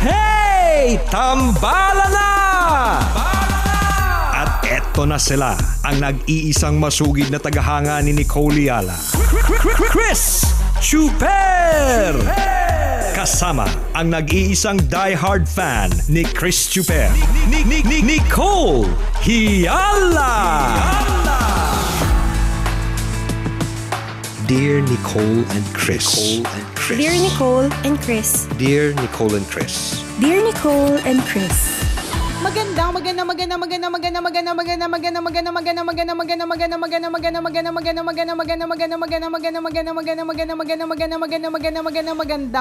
Hey! Tambala na! At eto na sila, ang nag-iisang masugid na tagahanga ni Nicole Yala. Chris Chuper! Kasama ang nag-iisang diehard fan ni Chris Chuper. Nicole Yala! Dear Nicole and Chris. Dear Nicole and Chris. Dear Nicole and Chris. Dear Nicole and Chris. Magandang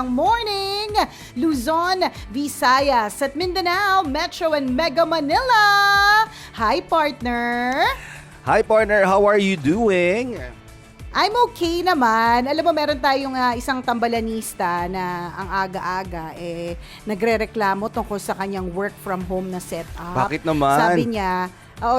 morning, Luzon, Visayas, at Mindanao, Metro and Mega Manila. Hi, partner. Hi partner, how are you doing? I'm okay naman. Alam mo, meron tayong isang tambalanista na ang aga-aga nagrereklamo tungkol sa kanyang work from home na setup. Bakit naman?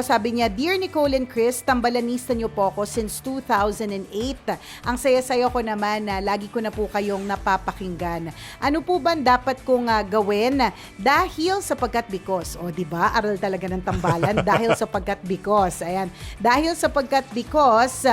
Sabi niya, Dear Nicole and Chris, tambalanista niyo po ako since 2008. Ang saya-saya ko naman na lagi ko na po kayong napapakinggan. Ano po ba dapat kong gawin? Dahil sapagkat because. O, diba? Aral talaga ng tambalan. Dahil sapagkat because. Ayan. Dahil sapagkat because,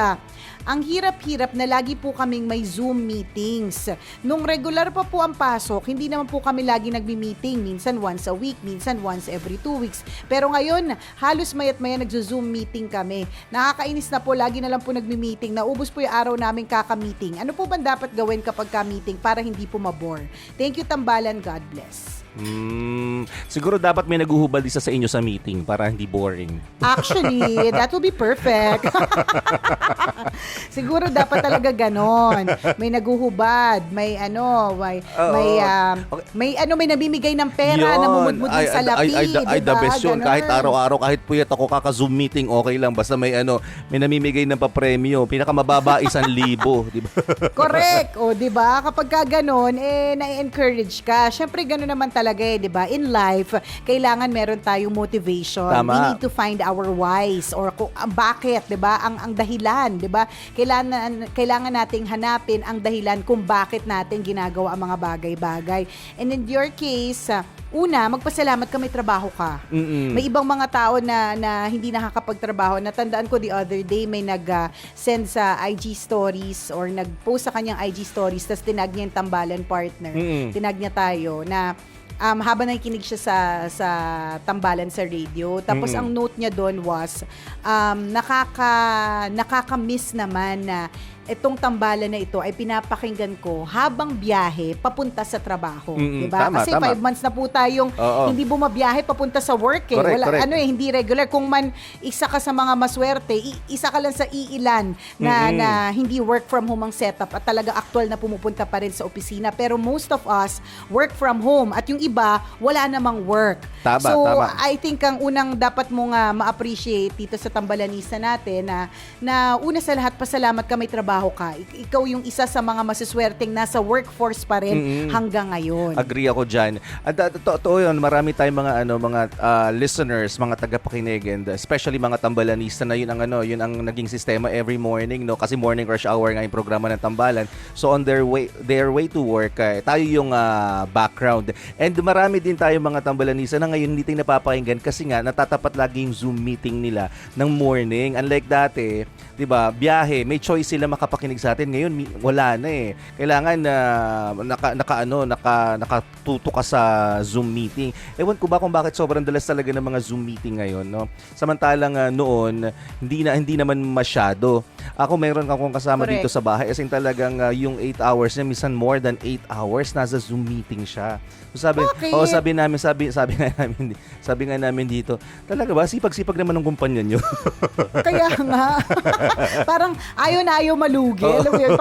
ang hirap-hirap na lagi po kaming may Zoom meetings. Nung regular pa po ang pasok, hindi naman po kami lagi nagmi-meeting. Minsan once a week, minsan once every 2 weeks. Pero ngayon, halos mayat-maya nagzo-Zoom meeting kami. Nakakainis na po, lagi na lang po nagmi-meeting. Naubos po yung araw namin kaka-meeting. Ano po ba dapat gawin kapag ka-meeting para hindi po mabore? Thank you, Tambalan. God bless. Siguro dapat may naguhubad isa sa inyo sa meeting para hindi boring. Actually, that will be perfect. Siguro dapat talaga ganon. May naguhubad, may nabimigay ng pera, namumudmud ng salapi, ay the best yun. Ganon. Kahit araw-araw, kahit puyat ako kaka-Zoom meeting, okay lang. Basta may namimigay ng papremyo. Pinakamababa 1,000, di ba? Correct. O, di ba? Kapag ka ganon, na-encourage ka. Syempre, ganon naman talaga di ba? In life, kailangan meron tayong motivation. Tama. We need to find our whys or bakit, di ba? Ang dahilan, di ba? Kailangan nating hanapin ang dahilan kung bakit natin ginagawa ang mga bagay-bagay. And in your case, una, magpasalamat ka, may trabaho ka. May ibang mga tao na hindi nakakapagtrabaho. Natandaan ko the other day, may nag-send sa IG stories or nag-post sa kanyang IG stories, tapos tinag niya yung Tambalan partner. Tinag niya tayo na habang nakikinig siya sa Tambalan sa radio. Tapos ang note niya doon was, nakaka-miss naman na itong tambalan na ito ay pinapakinggan ko habang biyahe papunta sa trabaho, di ba? Kasi 5 months na po tayong hindi bumabiyahe papunta sa work eh. Correct. Hindi regular. Kung man isa ka sa mga maswerte, isa ka lang sa iilan na hindi work from home ang setup at talaga actual na pumupunta pa rin sa opisina. Pero most of us work from home at yung iba wala namang work. Tama. I think ang unang dapat mong ma-appreciate dito sa tambalanista natin na una sa lahat, pasalamat ka, may trabaho ka. Ikaw yung isa sa mga masiswerteng nasa workforce pa rin hanggang ngayon. Agree ako dyan. At totoo yun, marami tayong mga listeners, mga tagapakinig, and especially mga tambalanista na yun ang naging sistema every morning, no? Kasi morning rush hour nga yung programa ng Tambalan. So on their way to work, tayo yung background. And marami din tayong mga tambalanista na ngayon hindi tayo napapakinggan kasi nga natatapat lagi yung Zoom meeting nila ng morning. Unlike dati, 'di ba? Biyahe, may choice sila makapakinig sa atin. Ngayon wala na eh. Kailangan nakatuto ka sa Zoom meeting. Ewan ko ba kung bakit sobrang dalas talaga ng mga Zoom meeting ngayon, no? Samantalang noon, hindi naman masyado. Ako meron akong kasama Correct. dito sa bahay. As in talagang yung 8 hours niya, minsan more than 8 hours nasa Zoom meeting siya. So sabi nga namin dito, talaga ba sipag-sipag naman ng kumpanya niyo? Kaya nga. Parang ayaw malugi. Alam mo yun,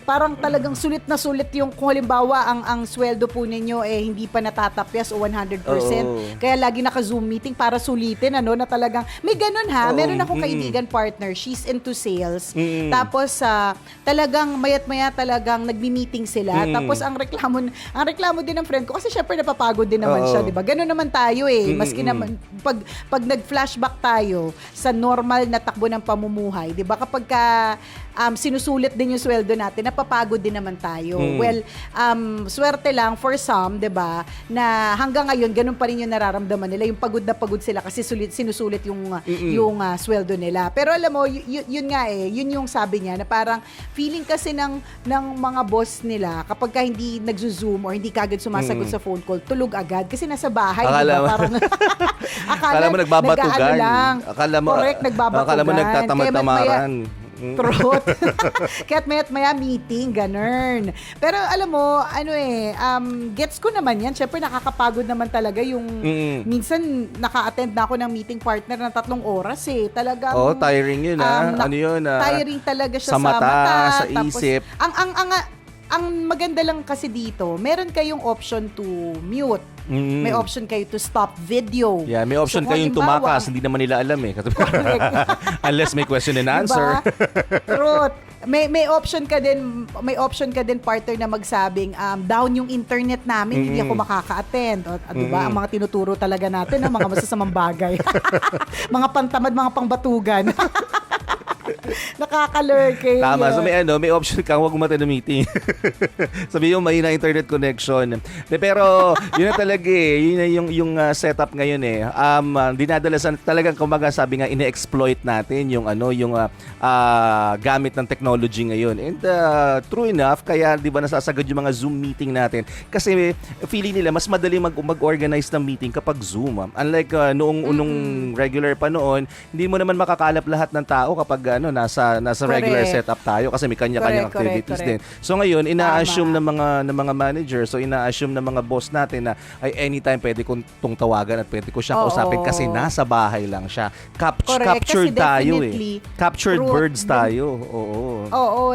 parang talagang sulit na sulit yung kung halimbawa ang sweldo po ninyo hindi pa natatapyas o 100%. Kaya lagi naka-Zoom meeting para sulitin na talagang may ganun ha. Meron akong kaibigan partner, she's into sales. Tapos talagang mayat-maya talagang nagmi-meeting sila. Tapos ang reklamo din ng friend ko kasi syempre napapagod din naman siya, 'di ba? Ganun naman tayo eh. Maski naman pag nag-flashback tayo sa normal na takbo ng pamumuhay, 'di ba? Kapag ka sinusulit din yung sweldo natin, napapagod din naman tayo. Well, swerte lang for some, 'di ba, na hanggang ngayon ganun pa rin yung nararamdaman nila, yung pagod na pagod sila kasi sinusulit yung sweldo nila. Pero alam mo, yun nga yun yung sabi niya na parang feeling kasi ng mga boss nila kapag ka hindi nagzo-zoom or hindi kagad sumasagot sa phone call, tulog agad kasi nasa bahay, Akala diba? mo- Parang Akala mo nagbabatugan. nag-aano lang. Akala mo, Correct, nagbabatugan. Akala mo nagtatamad-tamaran. Trot. Kaya't maya't maya meeting, ganun. Pero alam mo, gets ko naman yan. Siyempre nakakapagod naman talaga yung minsan naka-attend na ako ng meeting partner ng 3 oras Talagang Tiring yun ano yun tiring talaga siya sa mata, sa tapos, isip. ang maganda lang kasi dito, meron kayong option to mute. May option kayo to stop video. Yeah, may option So, kung kayong halimbawa, tumakas, hindi naman nila alam Unless may question and answer. Diba? Truth. May option ka din partner na magsabing down yung internet namin, hindi ako makaka-attend. O, diba? Ang mga tinuturo talaga natin, ang mga masasamang bagay. Mga pantamad, mga pangbatugan. Nakaka-lurk Tama. So may option kang wag umattend ng meeting. Sabi yung mahina internet connection. Pero yun na talaga Yun na yung setup ngayon dinadalasan talagang kumaga sabi nga ine-exploit natin yung gamit ng technology ngayon. And true enough, kaya 'di ba nasasagad yung mga Zoom meeting natin kasi feeling nila mas madali mag-organize ng meeting kapag Zoom. Unlike noong regular pa noon, hindi mo naman makakalap lahat ng tao kapag nasa regular setup tayo kasi may kanya-kanyang activities din. So ngayon ina-assume ng mga manager, so ina-assume ng mga boss natin na ay anytime pwede kong tawagan at pwede ko siyang kausapin kasi nasa bahay lang siya. Captured tayo Captured birds tayo. Oo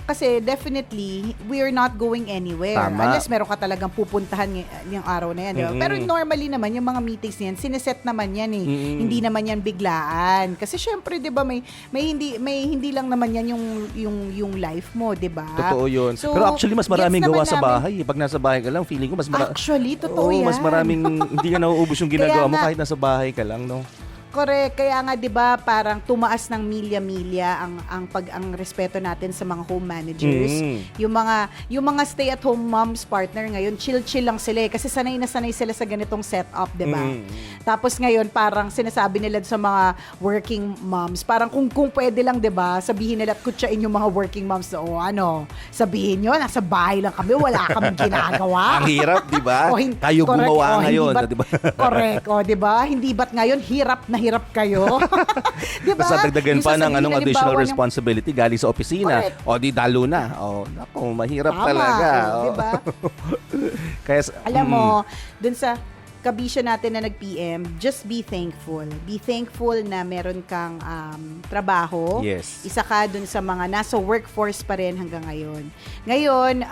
kasi definitely we are not going anywhere. Tama. Unless meron ka talagang pupuntahan yung araw na yan. Diba? Pero normally naman yung mga meetings niyan, sineset naman yan Hindi naman yan biglaan. Kasi syempre 'di ba may hindi lang naman yan yung life mo, 'di ba? Totoo 'yun. So, pero actually mas maraming gets gawa naman sa namin. bahay. Pag nasa bahay ka lang, feeling ko Actually, totoo yan. mas maraming hindi ka nauubos yung ginagawa Kaya mo nga, kahit nasa bahay ka lang, no? Correct. Kaya nga 'di ba parang tumaas ng milya-milya ang respeto natin sa mga home managers. Yung mga stay-at-home moms partner ngayon, chill lang sila kasi sanay na sanay sila sa ganitong setup, 'di ba? Tapos ngayon parang sinasabi nila sa mga working moms, parang kung pwede lang 'di ba, sabihin nila at kutsain yung mga working moms sabihin niyo nasa bahay lang kami, wala kaming ginagawa. Ang hirap, 'di ba? Tayo Correct. gumawa ngayon, 'di ba? Correct. 'Di ba? Hindi ba't ngayon hirap kayo? 'Di ba? Basta dagdagan pa ng additional halimbawa responsibility galing sa opisina. Correct. O di dalo na. Naku, mahirap Tama, talaga. 'di ba? Kaya Alam mo, dun sa kabisyo natin na nag-PM, just be thankful. Be thankful na meron kang trabaho. Yes. Isa ka dun sa mga nasa workforce pa rin hanggang ngayon. Ngayon,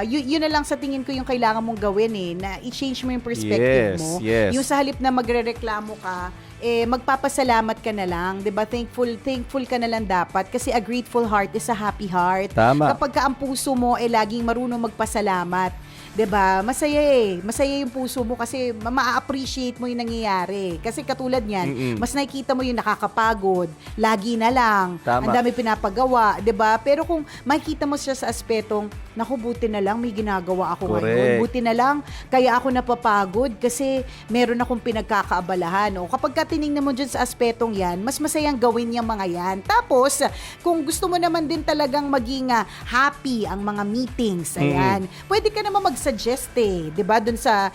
yun na lang sa tingin ko yung kailangan mong gawin na i-change mo yung perspective mo. Yes. Yung sa halip na magrereklamo ka, magpapasalamat ka na lang, 'di ba? Thankful ka na lang dapat kasi a grateful heart is a happy heart. Tama. Kapag ka ang puso mo laging marunong magpasalamat, 'di ba? Masaya Masaya yung puso mo kasi ma-appreciate mo yung nangyayari. Kasi katulad niyan, mas nakikita mo yung nakakapagod, lagi na lang, Tama. ang dami pinapagawa, 'di ba? Pero kung makikita mo siya sa aspetong, naku, buti na lang may ginagawa ako Correct. ngayon. Buti na lang kaya ako napapagod kasi meron akong pinagkakaabalahan. O kapag ka tinignan mo dyan sa aspetong yan, mas masayang gawin yung mga yan. Tapos, kung gusto mo naman din talagang maging happy ang mga meetings, ayan, pwede ka naman mag-suggest 'di ba? Dun sa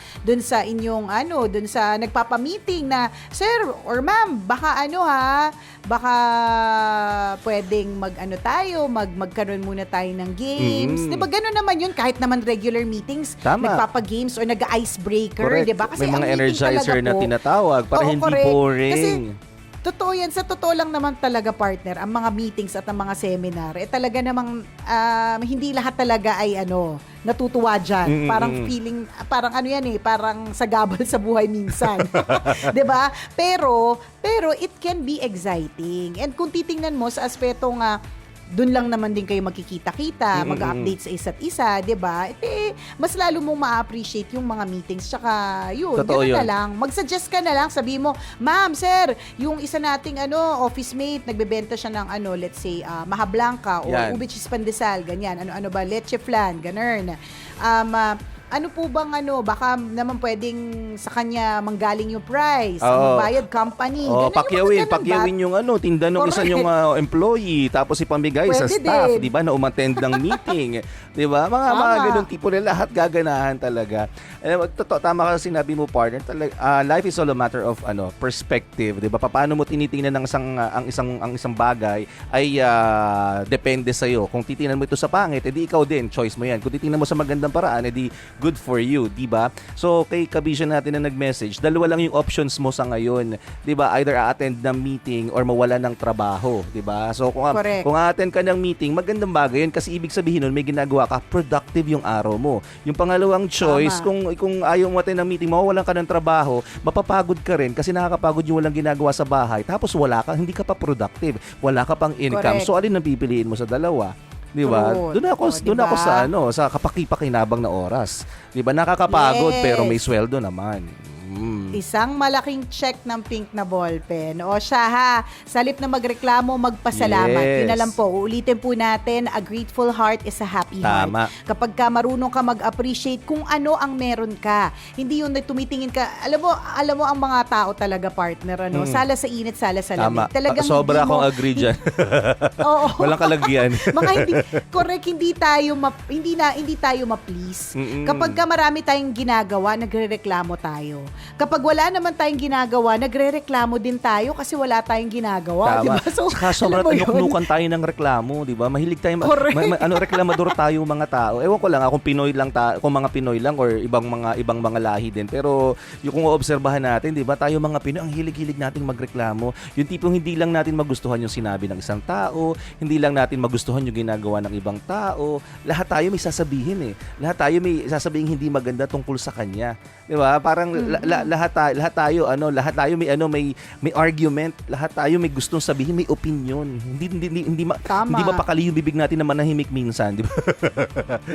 inyong dun sa nagpapa-meeting na, sir or ma'am, baka baka pwedeng magkaroon muna tayo ng games. 'Di ba gano'n naman 'yun kahit naman regular meetings, Tama. nagpapa-games or nag-icebreaker, Correct. 'di ba? Kasi may mga ang meeting energizer talaga na po, tinatawag para Oo, hindi correct. boring. Kasi totoo yan. Sa totoo lang naman talaga, partner, ang mga meetings at ang mga seminar, talaga namang hindi lahat talaga ay natutuwa dyan. Parang feeling, parang parang sagabal sa buhay minsan. 'Di ba? Pero it can be exciting. And kung titingnan mo sa aspetong dun lang naman din kayo magkikita-kita, mag-update sa isa't isa, 'di ba? Mas lalo mong ma-appreciate yung mga meetings. Tsaka yun, Totoo gano'n yun. na lang. Mag-suggest ka na lang, sabi mo, "Ma'am, sir, yung isa nating office mate, nagbebenta siya ng let's say, Maha Blanca o Yan. ube cheese pandesal, ganyan. Ano ba, leche flan, ganun. Ano po bang baka naman pwedeng sa kanya manggaling yung price, ang bayad company. Oh, Ganun, yung mga ganun pakyawin yung tinda ng isa Correct. yung employee tapos ipamigay sa Pwede staff, din. 'di ba? Na umattend ng meeting, 'di ba? Mga Tama. ganung tipo na lahat gaganahan talaga. Totoo, tama ka sinabi mo, partner. Talaga, life is all a matter of perspective, 'di ba? Paano mo tinitingnan ng ang isang bagay ay depende sa iyo. Kung titingnan mo ito sa pangit, edi ikaw din, choice mo 'yan. Kung titingnan mo sa magandang paraan, edi good for you, 'di ba? So, kay kabisyon natin na nag-message, dalawa lang yung options mo sa ngayon, 'di ba? Either a-attend ng meeting or mawala ng trabaho, 'di ba? So, Correct. kung a-attend ka ng meeting, magandang bagay 'yun kasi ibig sabihin nun may ginagawa ka, productive yung araw mo. Yung pangalawang choice, Tama. kung ayaw mo attend ng meeting, mawawalan ka ng trabaho, mapapagod ka rin kasi nakakapagod yung walang ginagawa sa bahay. Tapos hindi ka pa productive, wala ka pang income. Correct. So, alin ang pipiliin mo sa dalawa? 'Di ba? True. Doon ako Diba? sa kapaki-pakinabang na oras. 'Di ba? Nakakapagod Yes. pero may sweldo naman. Isang malaking check ng pink na ballpen. O siya ha, sa halip na magreklamo, magpasalamat. Yes. Yun na lang po. Uulitin po natin, a grateful heart is a happy Tama. heart. Kapag ka marunong ka mag-appreciate kung ano ang meron ka. Hindi yung tumitingin ka. Alam mo ang mga tao talaga, partner, sala sa init, sala sa lamig. Tama. Talagang Sobra hindi mo- akong agree dyan. Oo. Walang kalagyan. Mga hindi tayo ma-please. Kapag ka marami tayong ginagawa, nagrereklamo tayo. Kapag wala naman tayong ginagawa, nagrereklamo din tayo kasi wala tayong ginagawa, di Tama. ba? So, Saka alam sobrang mo yun? tinuknukan tayo ng reklamo, di ba? Mahilig tayo, Correct. reklamador tayo mga tao. Ewan ko lang, kung Pinoy lang kung mga Pinoy lang or ibang mga lahi din. Pero yung kung oobserbahan natin, di ba? Tayo mga Pinoy, ang hilig-hilig nating magreklamo. Yung tipong hindi lang natin magustuhan yung sinabi ng isang tao, hindi lang natin magustuhan yung ginagawa ng ibang tao. Lahat tayo may sasabihin Lahat tayo may sasabihin hindi maganda tungkol sa kanya. Di ba? Parang lahat tayo may argument, lahat tayo may gustong sabihin, may opinion. Hindi Tama. mapakali yung bibig natin na manahimik minsan, di ba?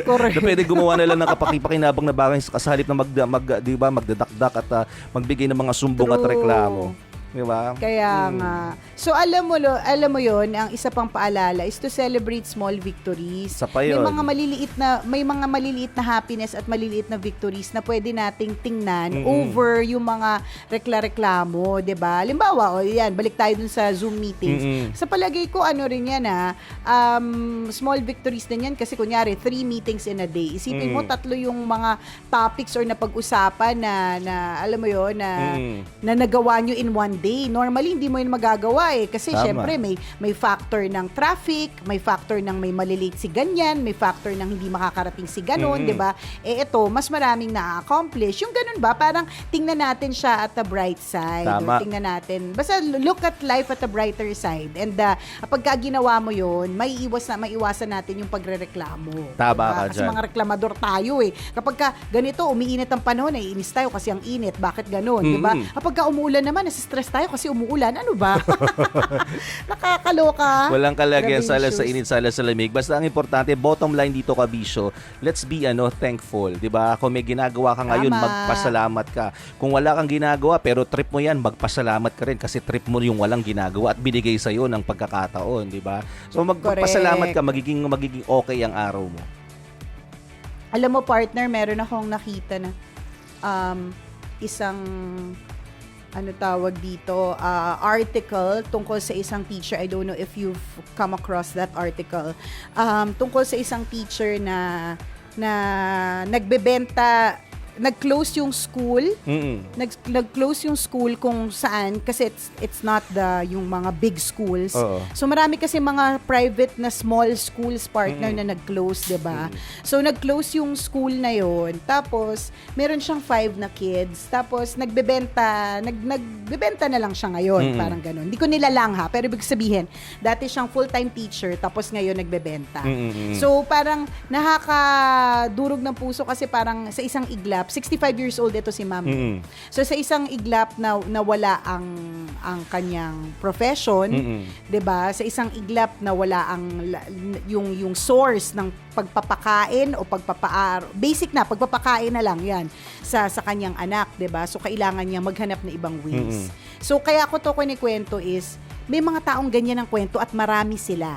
Correct. Na pwede gumawa na lang ng kapaki-pakinabang na bagay sa halip na di ba, magdadakdak at magbigay ng mga sumbong at True. reklamo. Di ba? Kaya nga. So alam mo yon, ang isa pang paalala is to celebrate small victories. Isa pa yun. May mga maliliit na happiness at maliliit na victories na pwede nating tingnan over yung mga reklamo, 'di ba? Halimbawa, yan, balik tayo dun sa Zoom meetings. Sa palagay ko rin yan small victories din yan kasi kunyari 3 meetings in a day. Isipin mo 3 yung mga topics or napag-usapan na alam mo yon na nagawa nyo in one day. Normally hindi mo yun magagawa kasi Tama. syempre may factor ng traffic, may factor ng may malilate si ganyan, may factor ng hindi makakarating si ganon, 'di ba? Ito mas maraming na-accomplish. Yung ganun ba, parang tingnan natin siya at the bright side. Tama. Or tingnan natin. Basta look at life at the brighter side. And pagka ginawa mo yun, maiiwasan natin yung pagrereklamo. Tama Diba? ka Kasi dyan. mga reklamador tayo Kapag ka ganito, umiinit ang panahon, naiinis tayo kasi ang init. Bakit ganon? Diba? Kapag ka umuulan naman, nasistress tayo kasi umuulan. Ano ba? Nakakaloka. Walang kalagyan, Grabe sala yung sa shoes. init, sala sa lamig. Basta ang importante, bottom line dito, Kabisyo, let's be thankful, 'di ba? Kung may ginagawa ka ngayon, Tama. magpasalamat ka. Kung wala kang ginagawa pero trip mo 'yan, magpasalamat ka rin kasi trip mo yung walang ginagawa at binigay sa iyo ng pagkakataon, 'di ba? So magpasalamat ka, magiging okay ang araw mo. Alam mo, partner, meron akong nakita na isang tawag dito, article tungkol sa isang teacher. I don't know if you've come across that article. Tungkol sa isang teacher na nag-close yung school. Nag-close yung school kung saan kasi it's not yung mga big schools. Oo. So marami kasi mga private na small schools, partner, na nag-close, 'di ba? So nag-close yung school na yon. Tapos meron siyang 5 na kids. Tapos nagbebenta na lang siya ngayon, parang gano'n. Hindi ko nilalang pero ibig sabihin, dati siyang full-time teacher tapos ngayon nagbebenta. So parang nakakadurog ng puso kasi parang sa isang iglap iglap, 65 years old ito si ma'am. Mm-mm. So sa isang iglap na wala ang kanyang profession, 'di ba? Sa isang iglap na wala yung source ng pagpapakain o basic na pagpapakain na lang 'yan sa kanyang anak, 'di ba? So kailangan niya maghanap ng ibang ways. So kaya ko to kinikwento is may mga taong ganyan ang kwento at marami sila.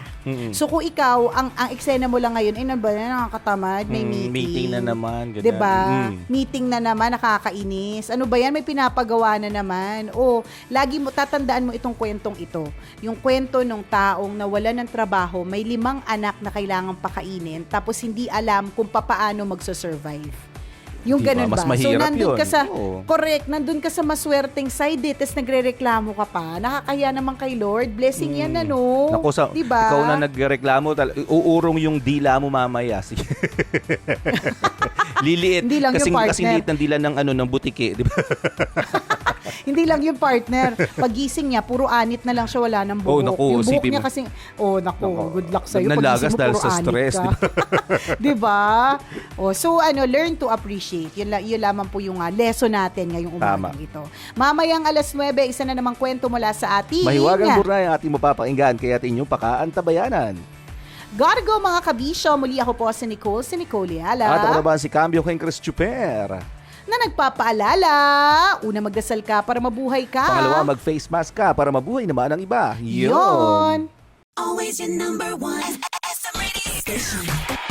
So kung ikaw, ang eksena mo lang ngayon, nakakatamad, may meeting. Meeting na naman. Ganyan. 'Di ba? Meeting na naman, nakakainis. Ano ba yan? May pinapagawa na naman. O, lagi mo, tatandaan mo itong kwentong ito. Yung kwento ng taong nawalan ng trabaho, may 5 anak na kailangang pakainin, tapos hindi alam kung papaano magsusurvive. Yung Diba? ganun Mas ba? So, mahirap nandun yun. ka sa, Oo. correct, nandun ka sa maswerteng side, tapos nagre-reklamo ka pa. Nakakaya naman kay Lord. Blessing yan, ano? Naku, Diba? ikaw na nagreklamo, uurong yung dila mo mamaya. Liliit. Hindi lang yung partner. Kasing liit ng dila ng butike. Di ba? Hindi lang yung partner. Pagising niya, puro anit na lang siya, wala ng buhok. Oh, naku, yung buhok sipin niya mo. kasing, good luck sa'yo. Nagnalagas Pagising mo, dahil puro sa anit stress, ka. Diba? So, learn to appreciate. Yun lamang po yung lesson natin ngayong umagang ito. Mamayang 9:00, isa na namang kwento mula sa ating Mahiwagang burnay ang ating mapapakinggan, kaya inyong pakaantabayanan. Gotta go mga kabisyo. Muli ako po si Nicole Yala. At ako naman si Cambio King Chris Chuper. Na nagpapaalala, una magdasal ka para mabuhay ka. Pangalawa, mag-face mask ka para mabuhay naman ang iba. Yun. Always your number one. SM Radio Station.